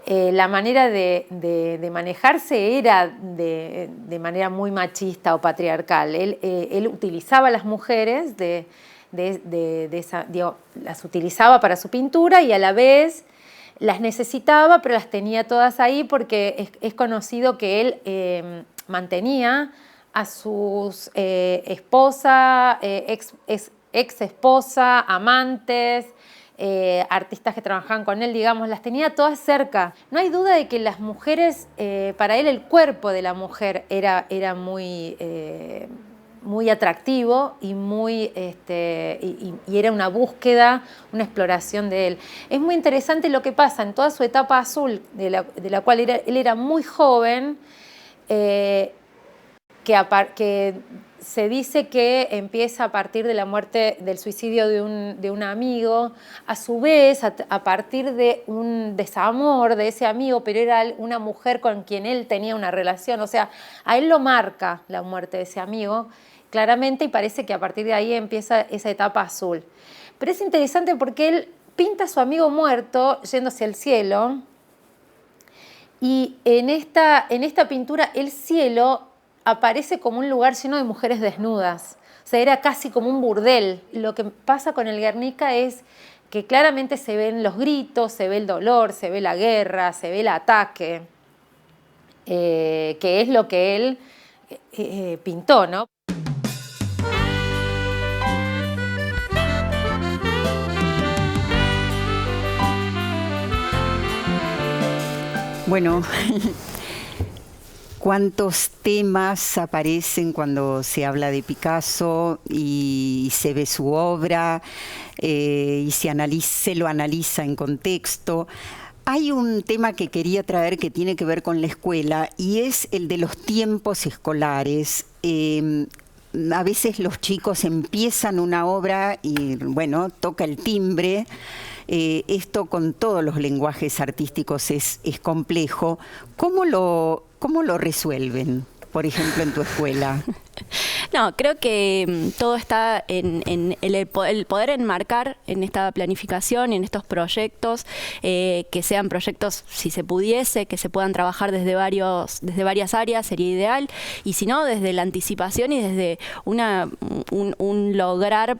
la manera de manejarse era de manera muy machista o patriarcal. Él utilizaba a las mujeres, las utilizaba para su pintura y a la vez las necesitaba, pero las tenía todas ahí porque es conocido que él mantenía a sus esposa, ex esposa, amantes, artistas que trabajaban con él, digamos, las tenía todas cerca. No hay duda de que las mujeres, para él el cuerpo de la mujer era muy atractivo y y era una búsqueda, una exploración de él. Es muy interesante lo que pasa en toda su etapa azul, de la cual él era muy joven, que se dice que empieza a partir de la muerte, del suicidio de un amigo, a su vez a partir de un desamor de ese amigo, pero era una mujer con quien él tenía una relación, o sea, a él lo marca la muerte de ese amigo claramente y parece que a partir de ahí empieza esa etapa azul. Pero es interesante porque él pinta a su amigo muerto yéndose al cielo y en esta pintura el cielo aparece como un lugar lleno de mujeres desnudas. O sea, era casi como un burdel. Lo que pasa con el Guernica es que claramente se ven los gritos, se ve el dolor, se ve la guerra, se ve el ataque, que es lo que él pintó, ¿no? Bueno, cuántos temas aparecen cuando se habla de Picasso y se ve su obra y se lo analiza en contexto. Hay un tema que quería traer que tiene que ver con la escuela y es el de los tiempos escolares. A veces los chicos empiezan una obra y, bueno, toca el timbre. Esto con todos los lenguajes artísticos es complejo. ¿Cómo lo resuelven, por ejemplo, en tu escuela? No, creo que todo está en el poder enmarcar en esta planificación, en estos proyectos, que sean proyectos, si se pudiese, que se puedan trabajar desde varias áreas, sería ideal, y si no, desde la anticipación y desde un lograr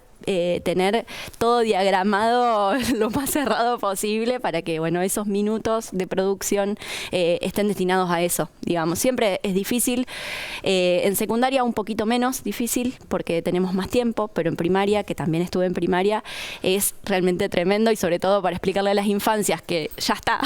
tener todo diagramado lo más cerrado posible para que, bueno, esos minutos de producción estén destinados a eso, digamos. Siempre es difícil, en secundaria un poquito menos difícil porque tenemos más tiempo, pero en primaria, que también estuve en primaria, es realmente tremendo y sobre todo para explicarle a las infancias que ya está,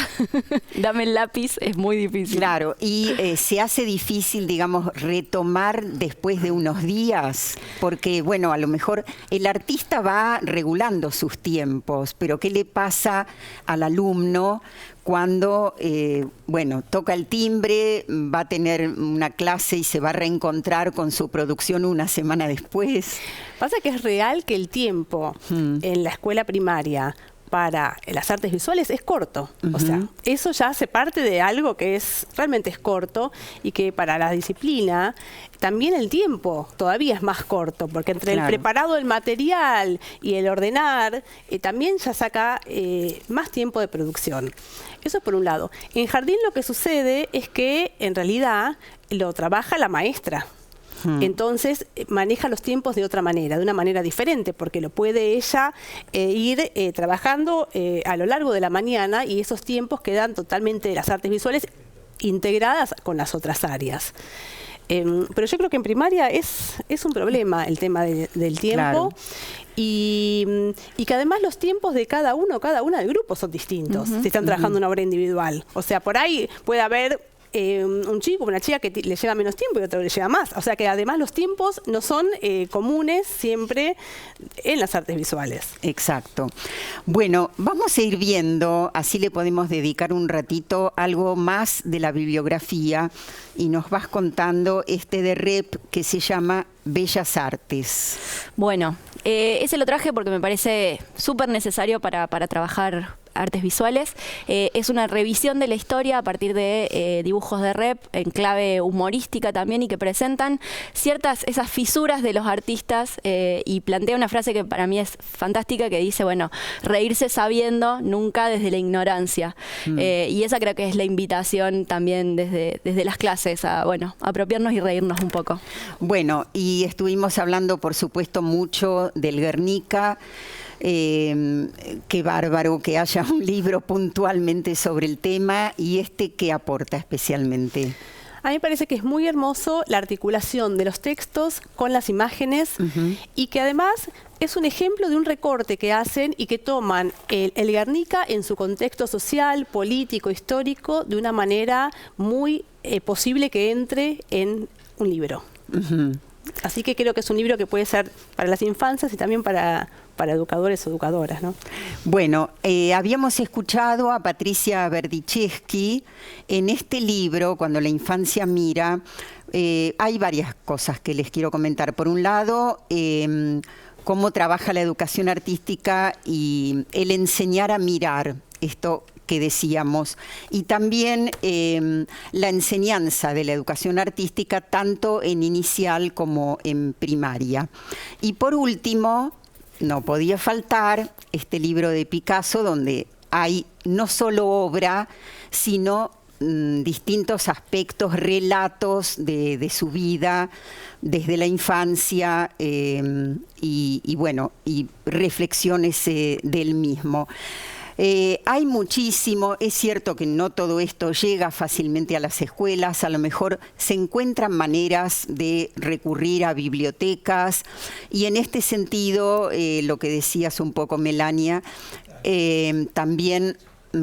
dame el lápiz, es muy difícil. Claro, y se hace difícil, digamos, retomar después de unos días, porque, bueno, a lo mejor el artista va regulando sus tiempos, pero ¿qué le pasa al alumno cuando, bueno, toca el timbre, va a tener una clase y se va a reencontrar con su producción una semana después? Pasa que es real que el tiempo en la escuela primaria para las artes visuales es corto. O sea, eso ya hace parte de algo que realmente es corto y que para la disciplina también el tiempo todavía es más corto, porque entre el preparado del material y el ordenar también ya saca más tiempo de producción. Eso por un lado. En jardín lo que sucede es que en realidad lo trabaja la maestra. Entonces maneja los tiempos de otra manera, de una manera diferente, porque lo puede ella ir trabajando a lo largo de la mañana y esos tiempos quedan totalmente de las artes visuales integradas con las otras áreas. Pero yo creo que en primaria es un problema el tema del tiempo. Claro. Y que además los tiempos de cada una del grupo son distintos si están trabajando una obra individual. O sea, por ahí puede haber un chico, una chica que le lleva menos tiempo y otro le lleva más. O sea que además los tiempos no son comunes siempre en las artes visuales. Exacto. Bueno, vamos a ir viendo, así le podemos dedicar un ratito algo más de la bibliografía y nos vas contando de Rep que se llama Bellas Artes. Bueno, ese lo traje porque me parece súper necesario para trabajar artes visuales. Es una revisión de la historia a partir de dibujos de Rep en clave humorística también y que presentan esas fisuras de los artistas y plantea una frase que para mí es fantástica que dice, bueno, reírse sabiendo, nunca desde la ignorancia. Y esa creo que es la invitación también desde las clases a, bueno, apropiarnos y reírnos un poco. Bueno, y estuvimos hablando, por supuesto, mucho del Guernica. Qué bárbaro que haya un libro puntualmente sobre el tema y ¿qué aporta especialmente? A mí me parece que es muy hermoso la articulación de los textos con las imágenes y que además es un ejemplo de un recorte que hacen y que toman el Guernica en su contexto social, político, histórico, de una manera muy posible que entre en un libro. Así que creo que es un libro que puede ser para las infancias y también para educadores o educadoras, ¿no? Bueno, habíamos escuchado a Patricia Berdichevsky en este libro, Cuando la infancia mira. Hay varias cosas que les quiero comentar. Por un lado, cómo trabaja la educación artística y el enseñar a mirar, esto que decíamos, y también la enseñanza de la educación artística tanto en inicial como en primaria. Y por último, no podía faltar este libro de Picasso donde hay no solo obra, sino distintos aspectos, relatos de su vida desde la infancia y bueno, y reflexiones del mismo. Hay muchísimo, es cierto que no todo esto llega fácilmente a las escuelas, a lo mejor se encuentran maneras de recurrir a bibliotecas y en este sentido, lo que decías un poco, Melania, también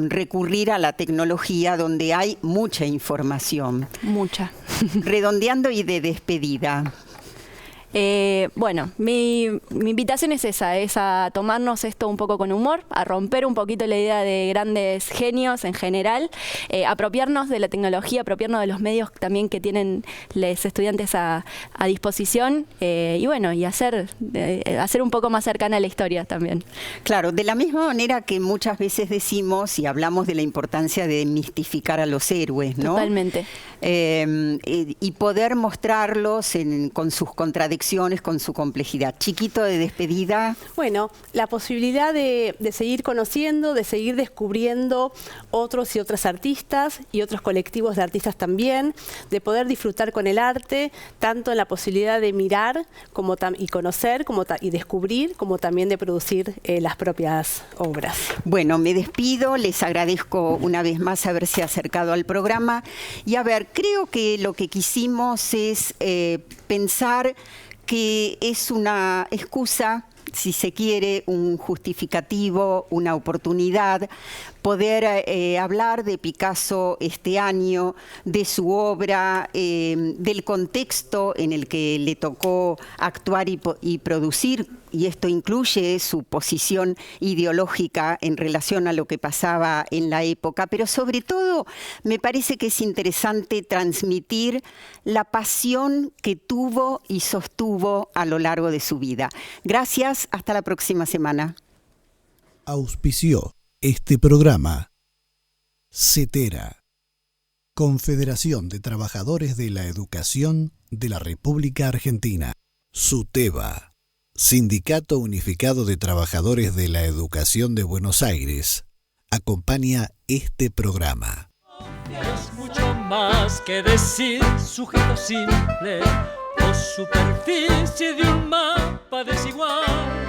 recurrir a la tecnología donde hay mucha información. Mucha. Redondeando y de despedida. Bueno, mi invitación es esa, es a tomarnos esto un poco con humor, a romper un poquito la idea de grandes genios en general, apropiarnos de la tecnología, apropiarnos de los medios también que tienen los estudiantes a disposición y bueno, y hacer un poco más cercana la historia también. Claro, de la misma manera que muchas veces decimos y hablamos de la importancia de mistificar a los héroes, ¿no? Totalmente. Y poder mostrarlos con sus contradicciones, con su complejidad. Chiquito, de despedida. Bueno, la posibilidad de seguir conociendo, de seguir descubriendo otros y otras artistas y otros colectivos de artistas también, de poder disfrutar con el arte, tanto en la posibilidad de mirar y conocer y descubrir, como también de producir las propias obras. Bueno, me despido, les agradezco una vez más haberse acercado al programa y a ver, creo que lo que quisimos es pensar que es una excusa, si se quiere, un justificativo, una oportunidad, poder hablar de Picasso este año, de su obra, del contexto en el que le tocó actuar y producir, y esto incluye su posición ideológica en relación a lo que pasaba en la época, pero sobre todo me parece que es interesante transmitir la pasión que tuvo y sostuvo a lo largo de su vida. Gracias, hasta la próxima semana. Auspició este programa CETERA, Confederación de Trabajadores de la Educación de la República Argentina. SUTEBA, Sindicato Unificado de Trabajadores de la Educación de Buenos Aires, acompaña este programa. Es mucho más que decir sujeto simple o superficie de un mapa desigual.